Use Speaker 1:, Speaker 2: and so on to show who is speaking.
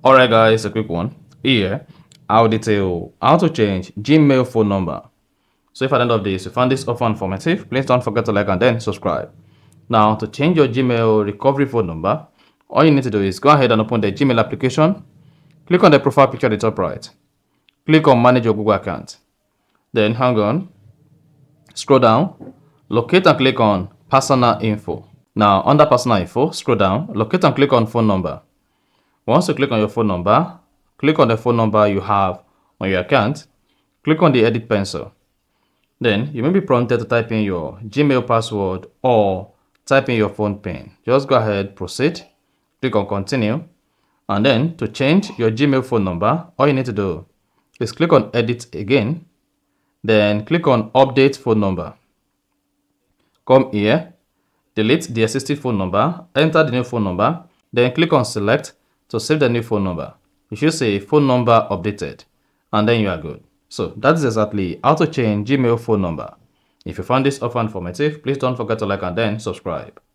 Speaker 1: Alright guys, a quick one. Here, I'll detail how to change Gmail phone number. So if at the end of this you found this offer informative, please don't forget to like and then subscribe. Now, to change your Gmail recovery phone number, all you need to do is go ahead and open the Gmail application. Click on the profile picture at the top right. Click on manage your Google account. Then hang on, scroll down, locate and click on personal info. Now under personal info, scroll down, locate and click on phone number. Once you click on your phone number, click on the phone number you have on your account, click on the edit pencil. Then you may be prompted to type in your Gmail password or type in your phone PIN. Just go ahead, proceed, click on continue, and then to change your Gmail phone number, all you need to do is click on edit again, then click on update phone number. Come here, delete the existing phone number, enter the new phone number, then click on select to save the new phone number. You should say phone number updated, and then you are good. So that is exactly how to change Gmail phone number. If you found this offer informative, please don't forget to like and then subscribe.